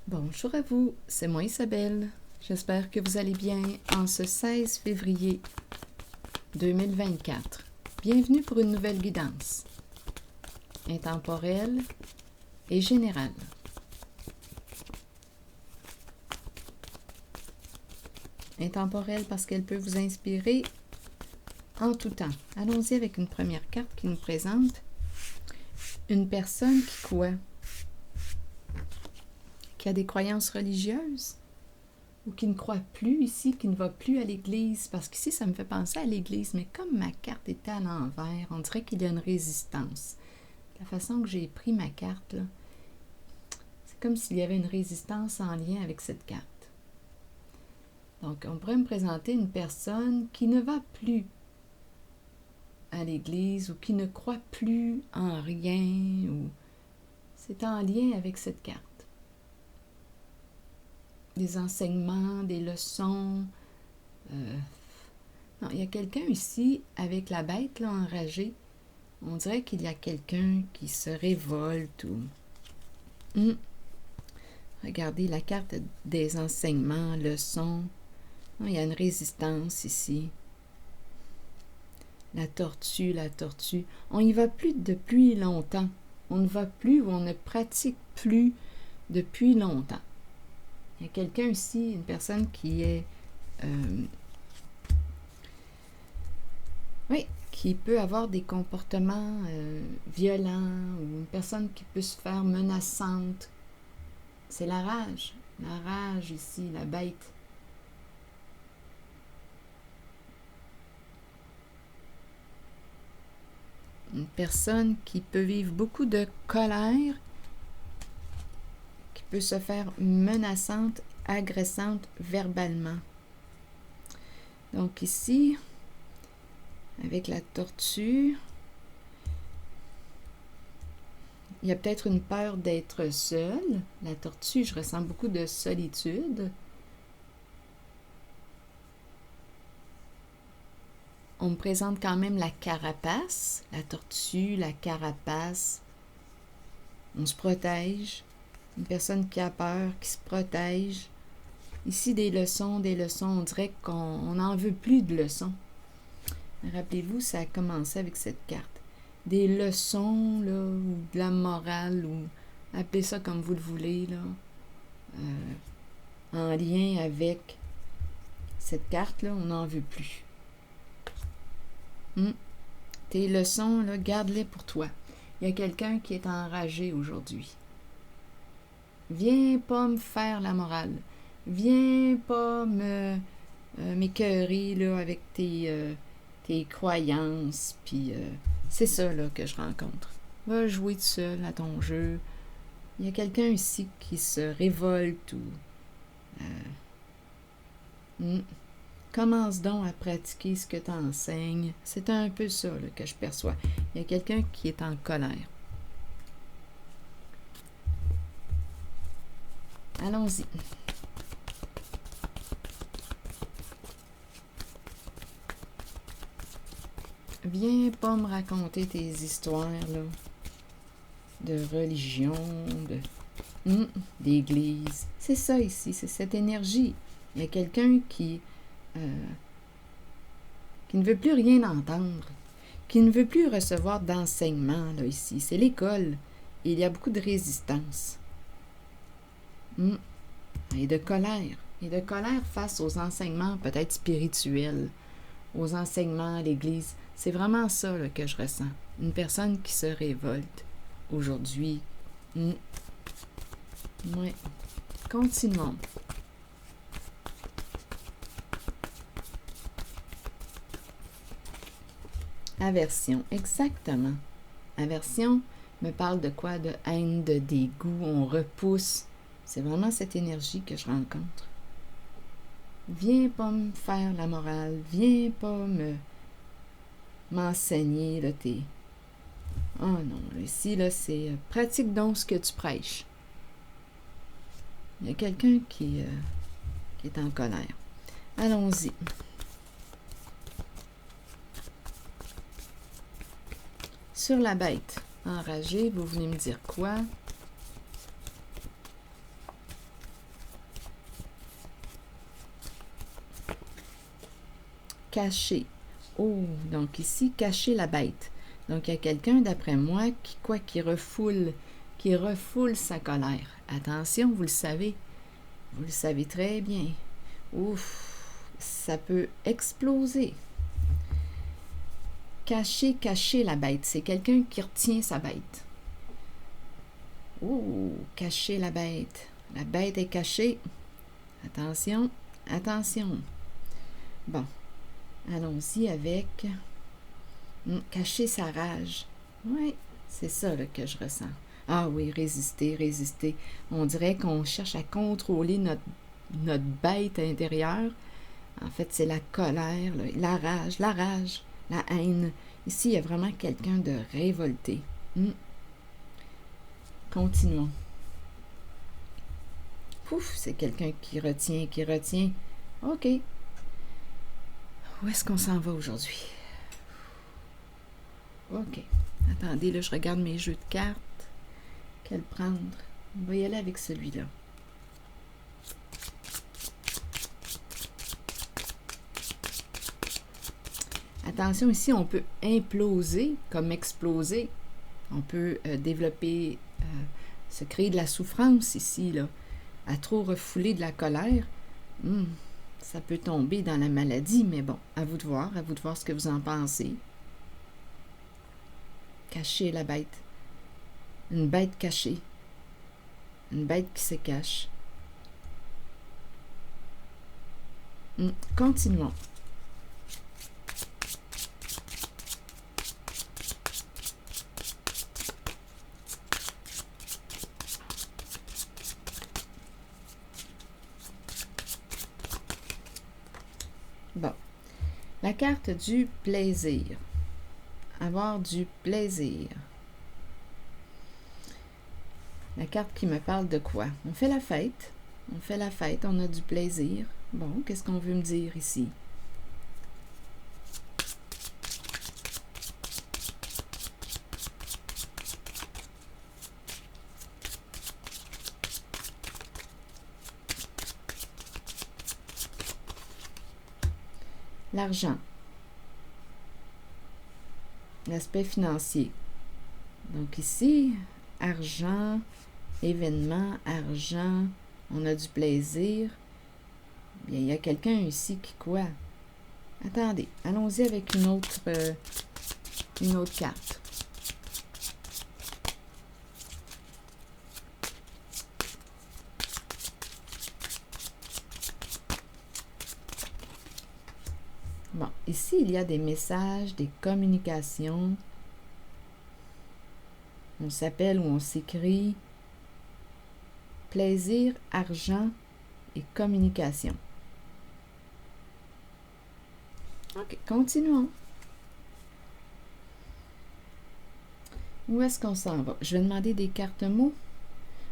Bonjour à vous, c'est moi Isabelle. J'espère que vous allez bien en ce 16 février 2024. Bienvenue pour une nouvelle guidance, intemporelle et générale. Intemporelle parce qu'elle peut vous inspirer en tout temps. Allons-y avec une première carte qui nous présente une personne qui quoi? Qui a des croyances religieuses ou qui ne croit plus ici, qui ne va plus à l'église, parce qu'ici, ça me fait penser à l'église, mais comme ma carte était à l'envers, on dirait qu'il y a une résistance. La façon que j'ai pris ma carte, là, c'est comme s'il y avait une résistance en lien avec cette carte. Donc, on pourrait me présenter une personne qui ne va plus à l'église ou qui ne croit plus en rien, ou c'est en lien avec cette carte. Des enseignements, des leçons. Non, il y a quelqu'un ici avec la bête là, enragée. On dirait qu'il y a quelqu'un qui se révolte ou... Regardez la carte des enseignements, leçons. Non, il y a une résistance ici. La tortue. On n'y va plus depuis longtemps. On ne va plus ou on ne pratique plus depuis longtemps. Il y a quelqu'un ici, une personne qui est... qui peut avoir des comportements violents ou une personne qui peut se faire menaçante. C'est la rage. La rage ici, la bête. Une personne qui peut vivre beaucoup de colère, qui peut se faire menaçante, agressante verbalement. Donc ici, avec la tortue, il y a peut-être une peur d'être seule. La tortue, je ressens beaucoup de solitude. On me présente quand même la carapace, la tortue, la carapace. On se protège. Une personne qui a peur, qui se protège. Ici, des leçons. On dirait qu'on n'en veut plus de leçons. Rappelez-vous, ça a commencé avec cette carte. Des leçons, là, ou de la morale, ou appelez ça comme vous le voulez, là, en lien avec cette carte-là, on n'en veut plus. Tes leçons, là, garde-les pour toi. Il y a quelqu'un qui est enragé aujourd'hui. Viens pas me faire la morale. Viens pas m'écœurer là, avec tes croyances. Puis c'est ça là, que je rencontre. Va jouer tout seul à ton jeu. Il y a quelqu'un ici qui se révolte ou... Commence donc à pratiquer ce que tu enseignes. C'est un peu ça là, que je perçois. Il y a quelqu'un qui est en colère. Allons-y. Viens pas me raconter tes histoires là, de religion, d'église. C'est ça ici, c'est cette énergie. Il y a quelqu'un qui ne veut plus rien entendre, qui ne veut plus recevoir d'enseignement là, ici. C'est l'école. Et il y a beaucoup de résistance. Et de colère. Et de colère face aux enseignements peut-être spirituels, aux enseignements à l'église. C'est vraiment ça là, que je ressens. Une personne qui se révolte aujourd'hui. Ouais. Continuons. Aversion, exactement. Aversion me parle de quoi? De haine, de dégoût, on repousse. C'est vraiment cette énergie que je rencontre. Viens pas me faire la morale, viens pas m'enseigner là, tes... Oh non, ici, là, c'est pratique donc ce que tu prêches. Il y a quelqu'un qui est en colère. Allons-y. Sur la bête enragée, vous venez me dire quoi? cacher. Oh, donc ici, cacher la bête. Donc, il y a quelqu'un, d'après moi, qui refoule sa colère. Attention, vous le savez très bien. Ouf, ça peut exploser. Cacher la bête. C'est quelqu'un qui retient sa bête. Oh, cacher la bête. La bête est cachée. Attention, attention. Bon, allons-y avec cacher sa rage. Oui, c'est ça là, que je ressens. Ah oui, résister. On dirait qu'on cherche à contrôler notre bête intérieure. En fait, c'est la colère, la rage, la haine. Ici, il y a vraiment quelqu'un de révolté. Continuons. Pouf, c'est quelqu'un qui retient. OK. Où est-ce qu'on s'en va aujourd'hui? OK. Attendez, là, je regarde mes jeux de cartes. Quel prendre? On va y aller avec celui-là. Attention, ici, on peut imploser comme exploser. On peut développer, se créer de la souffrance ici, là. À trop refouler de la colère, ça peut tomber dans la maladie, mais bon, à vous de voir ce que vous en pensez. Cacher la bête. Une bête cachée. Une bête qui se cache. Continuons. Bon. La carte du plaisir. Avoir du plaisir. La carte qui me parle de quoi? On fait la fête, on a du plaisir. Bon, qu'est-ce qu'on veut me dire ici? L'argent. L'aspect financier. Donc ici, argent, événement, argent, on a du plaisir. Bien, il y a quelqu'un ici qui quoi? Attendez, allons-y avec une autre carte. Bon, ici, il y a des messages, des communications. On s'appelle ou on s'écrit. Plaisir, argent et communication. OK, continuons. Où est-ce qu'on s'en va? Je vais demander des cartes mots.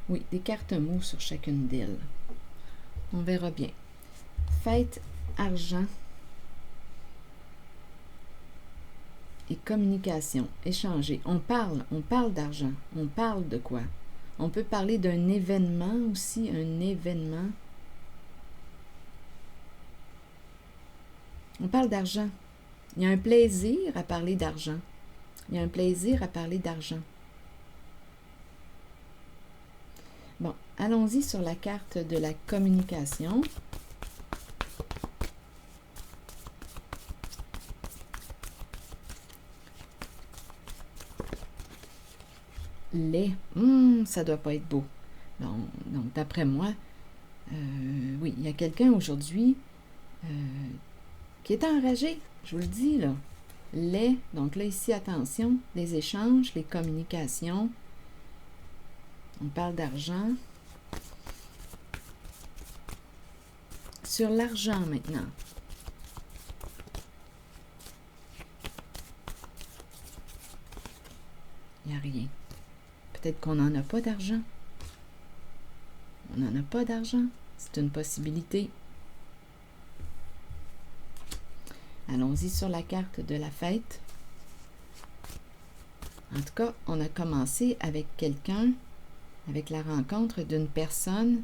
Oui, des cartes mots sur chacune d'elles. On verra bien. Fête, argent et communication. Échanger. On parle d'argent. On parle de quoi? On peut parler d'un événement aussi, un événement. On parle d'argent. Il y a un plaisir à parler d'argent. Il y a un plaisir à parler d'argent. Bon, allons-y sur la carte de la communication. Lait. Ça doit pas être beau. Donc d'après moi, oui, il y a quelqu'un aujourd'hui qui est enragé. Je vous le dis, là. Lait. Donc là, ici, attention, les échanges, les communications. On parle d'argent. Sur l'argent, maintenant. Il n'y a rien. Peut-être qu'on n'en a pas d'argent. On n'en a pas d'argent. C'est une possibilité. Allons-y sur la carte de la fête. En tout cas, on a commencé avec quelqu'un, avec la rencontre d'une personne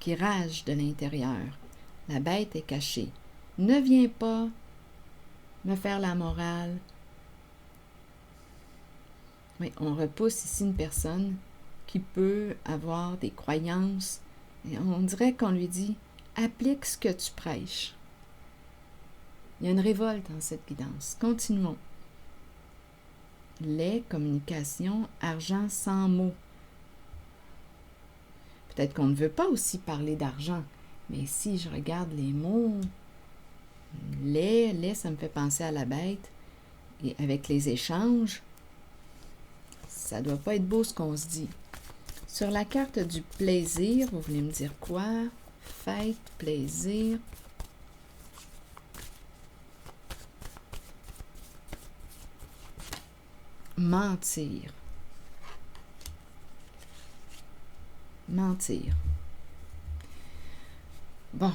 qui rage de l'intérieur. La bête est cachée. Ne viens pas me faire la morale. Oui, on repousse ici une personne qui peut avoir des croyances. Et on dirait qu'on lui dit « Applique ce que tu prêches ». Il y a une révolte dans cette guidance. Continuons. Les communications, argent sans mots. Peut-être qu'on ne veut pas aussi parler d'argent, mais si je regarde les mots, les, ça me fait penser à la bête. Et avec les échanges, ça ne doit pas être beau ce qu'on se dit. Sur la carte du plaisir, vous voulez me dire quoi? Fête, plaisir. Mentir. Mentir. Bon.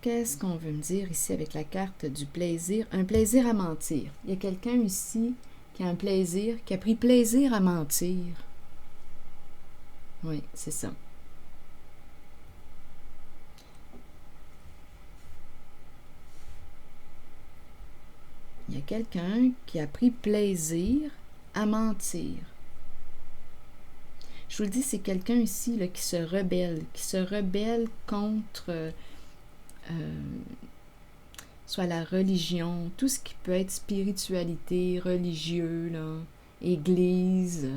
Qu'est-ce qu'on veut me dire ici avec la carte du plaisir? Un plaisir à mentir. Il y a quelqu'un ici qui a un plaisir, qui a pris plaisir à mentir. Oui, c'est ça. Il y a quelqu'un qui a pris plaisir à mentir. Je vous le dis, c'est quelqu'un ici là, qui se rebelle contre soit la religion, tout ce qui peut être spiritualité, religieux, là, église,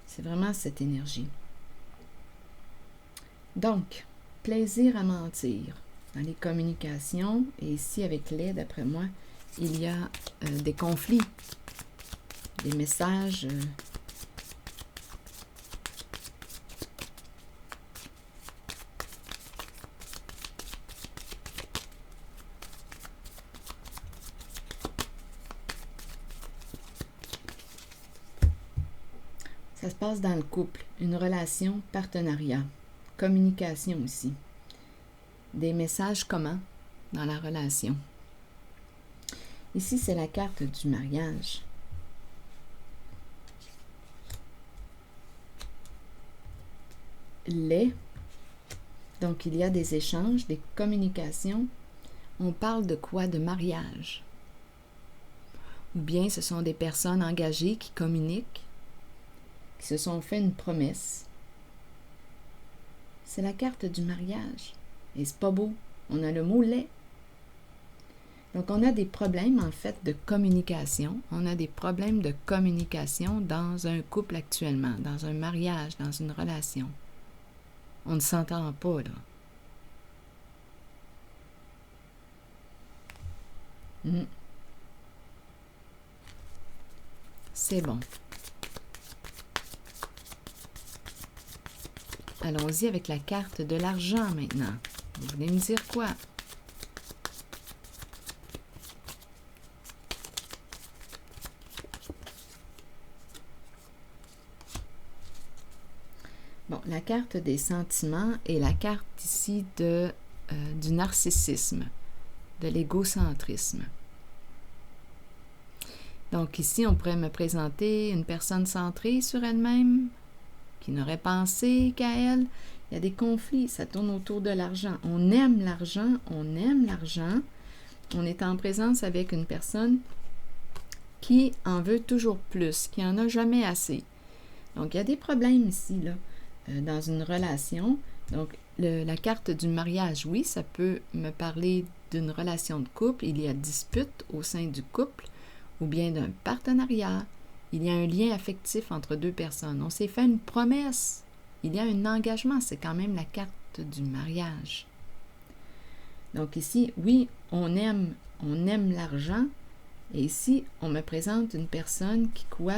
c'est vraiment cette énergie. Donc, plaisir à mentir dans les communications, et ici avec les, d'après moi, il y a des conflits, des messages ça se passe dans le couple, une relation, partenariat, communication aussi. Des messages communs dans la relation. Ici, c'est la carte du mariage. Donc, il y a des échanges, des communications. On parle de quoi? De mariage. Ou bien ce sont des personnes engagées qui communiquent, qui se sont fait une promesse. C'est la carte du mariage. Et c'est pas beau. On a le mot lait. Donc, on a des problèmes, en fait, de communication. On a des problèmes de communication dans un couple actuellement, dans un mariage, dans une relation. On ne s'entend pas, là. C'est bon. Allons-y avec la carte de l'argent maintenant. Vous voulez me dire quoi? Bon, la carte des sentiments et la carte ici du narcissisme, de l'égocentrisme. Donc ici, on pourrait me présenter une personne centrée sur elle-même, qui n'aurait pensé qu'à elle. Il y a des conflits, ça tourne autour de l'argent. On aime l'argent, on aime l'argent. On est en présence avec une personne qui en veut toujours plus, qui en a jamais assez. Donc, il y a des problèmes ici, là, dans une relation. Donc, la carte du mariage, oui, ça peut me parler d'une relation de couple. Il y a dispute au sein du couple ou bien d'un partenariat. Il y a un lien affectif entre deux personnes. On s'est fait une promesse. Il y a un engagement. C'est quand même la carte du mariage. Donc ici, oui, on aime l'argent. Et ici, on me présente une personne qui quoi?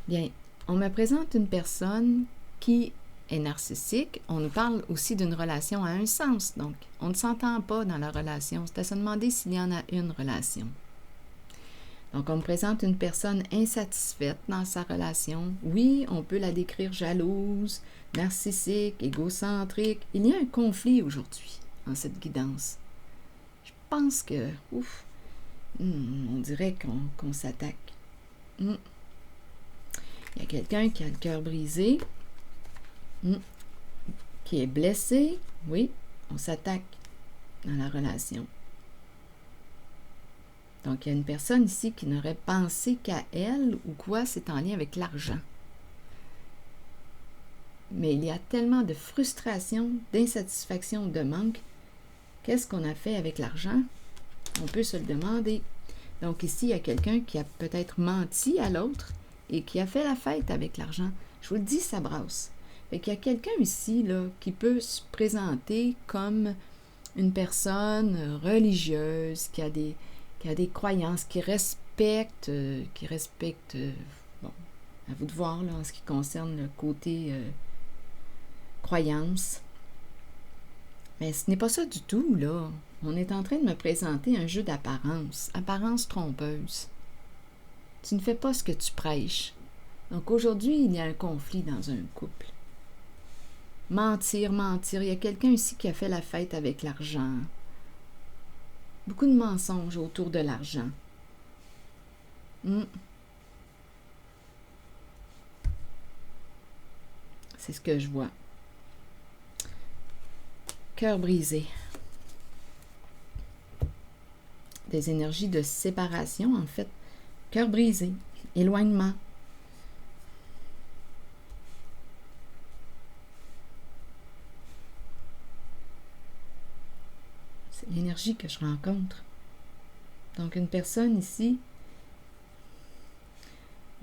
Bien, on me présente une personne qui est narcissique. On nous parle aussi d'une relation à un sens. Donc, on ne s'entend pas dans la relation. C'est à se demander s'il y en a une relation. Donc, on me présente une personne insatisfaite dans sa relation. Oui, on peut la décrire jalouse, narcissique, égocentrique. Il y a un conflit aujourd'hui en cette guidance. Je pense que, on dirait qu'on s'attaque. Il y a a quelqu'un qui a le cœur brisé, qui est blessé. Oui, on s'attaque dans la relation. Donc, il y a une personne ici qui n'aurait pensé qu'à elle ou quoi, c'est en lien avec l'argent. Mais il y a tellement de frustration, d'insatisfaction, de manque. Qu'est-ce qu'on a fait avec l'argent? On peut se le demander. Donc ici, il y a quelqu'un qui a peut-être menti à l'autre et qui a fait la fête avec l'argent. Je vous le dis, ça brasse. Fait qu'il y a quelqu'un ici là, qui peut se présenter comme une personne religieuse, qui a des croyances, qui respecte, bon, à vous de voir là, en ce qui concerne le côté croyance. Mais ce n'est pas ça du tout, là. On est en train de me présenter un jeu d'apparence, apparence trompeuse. Tu ne fais pas ce que tu prêches. Donc aujourd'hui, il y a un conflit dans un couple. Mentir, mentir. Il y a quelqu'un ici qui a fait la fête avec l'argent. Beaucoup de mensonges autour de l'argent. C'est ce que je vois. Cœur brisé. Des énergies de séparation, en fait. Cœur brisé. Éloignement. C'est l'énergie que je rencontre. Donc, une personne ici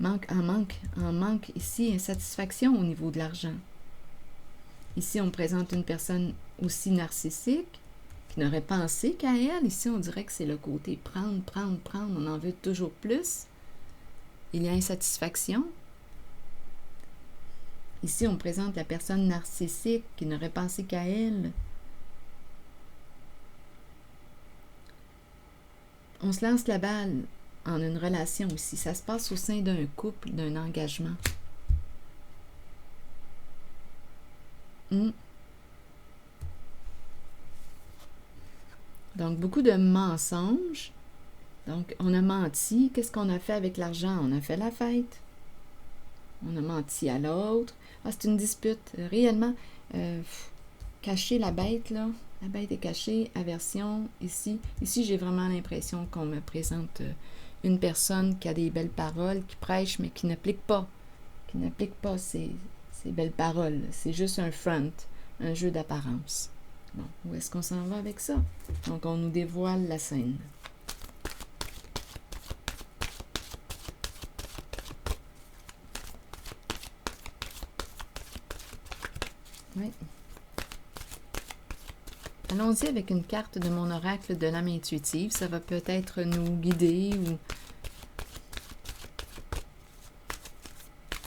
en manque ici, insatisfaction au niveau de l'argent. Ici, on présente une personne aussi narcissique qui n'aurait pensé qu'à elle. Ici, on dirait que c'est le côté prendre, prendre, prendre. On en veut toujours plus. Il y a insatisfaction. Ici, on présente la personne narcissique qui n'aurait pensé qu'à elle. On se lance la balle en une relation aussi. Ça se passe au sein d'un couple, d'un engagement. Donc, beaucoup de mensonges. Donc, on a menti. Qu'est-ce qu'on a fait avec l'argent? On a fait la fête. On a menti à l'autre. Ah, c'est une dispute. Réellement, cacher la bête, là. La bête est cachée. Aversion, ici. Ici, j'ai vraiment l'impression qu'on me présente une personne qui a des belles paroles, qui prêche, mais qui n'applique pas. Qui n'applique pas ces belles paroles. C'est juste un front, un jeu d'apparence. Bon, où est-ce qu'on s'en va avec ça? Donc, on nous dévoile la scène. Oui. Allons-y avec une carte de mon oracle de l'âme intuitive. Ça va peut-être nous guider ou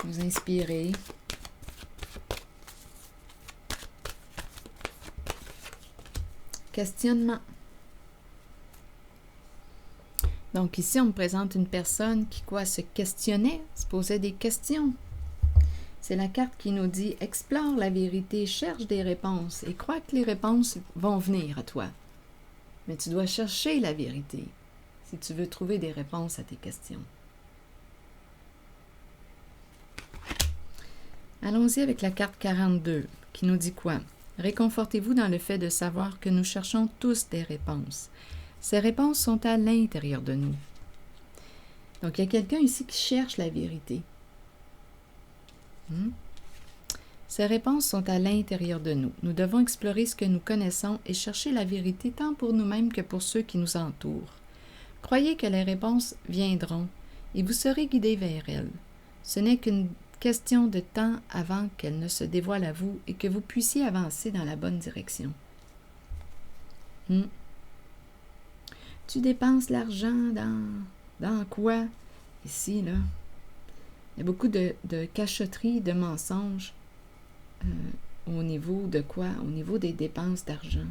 nous inspirer. Questionnement. Donc ici, on me présente une personne qui se questionnait, se posait des questions. C'est la carte qui nous dit « Explore la vérité, cherche des réponses et crois que les réponses vont venir à toi. » Mais tu dois chercher la vérité si tu veux trouver des réponses à tes questions. Allons-y avec la carte 42 qui nous dit quoi? Réconfortez-vous dans le fait de savoir que nous cherchons tous des réponses. Ces réponses sont à l'intérieur de nous. Donc, il y a quelqu'un ici qui cherche la vérité. Ces réponses sont à l'intérieur de nous. Nous devons explorer ce que nous connaissons et chercher la vérité tant pour nous-mêmes que pour ceux qui nous entourent. Croyez que les réponses viendront et vous serez guidés vers elles. Ce n'est qu'une question de temps avant qu'elles ne se dévoilent à vous et que vous puissiez avancer dans la bonne direction. Tu dépenses l'argent dans quoi? Ici, là. Il y a beaucoup de cachotterie, de mensonges au niveau de quoi? Au niveau des dépenses d'argent.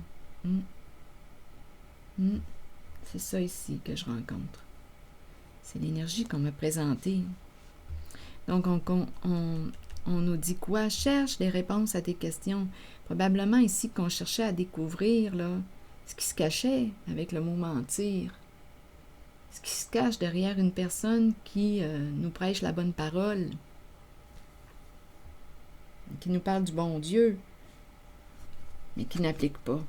C'est ça ici que je rencontre. C'est l'énergie qu'on m'a présentée. Donc, on nous dit quoi? Cherche des réponses à tes questions. Probablement ici qu'on cherchait à découvrir là, ce qui se cachait avec le mot mentir. Ce qui se cache derrière une personne qui nous prêche la bonne parole. qui nous parle du bon Dieu, mais qui n'applique pas.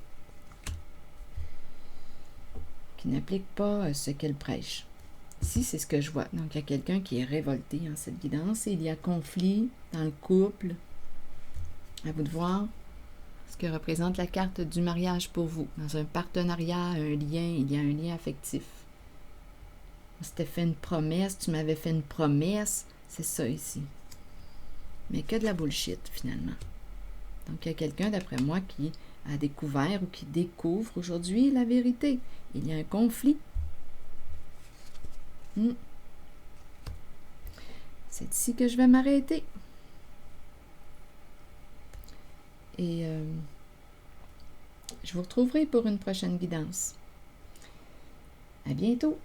Qui n'applique pas ce qu'elle prêche. Ici, c'est ce que je vois. Donc, il y a quelqu'un qui est révolté en cette guidance et il y a conflit dans le couple. À vous de voir ce que représente la carte du mariage pour vous. Dans un partenariat, un lien, il y a un lien affectif. On s'était fait une promesse, tu m'avais fait une promesse. C'est ça ici. Mais que de la bullshit, finalement. Donc, il y a quelqu'un, d'après moi, qui a découvert ou qui découvre aujourd'hui la vérité. Il y a un conflit. C'est ici que je vais m'arrêter. Et je vous retrouverai pour une prochaine guidance. À bientôt!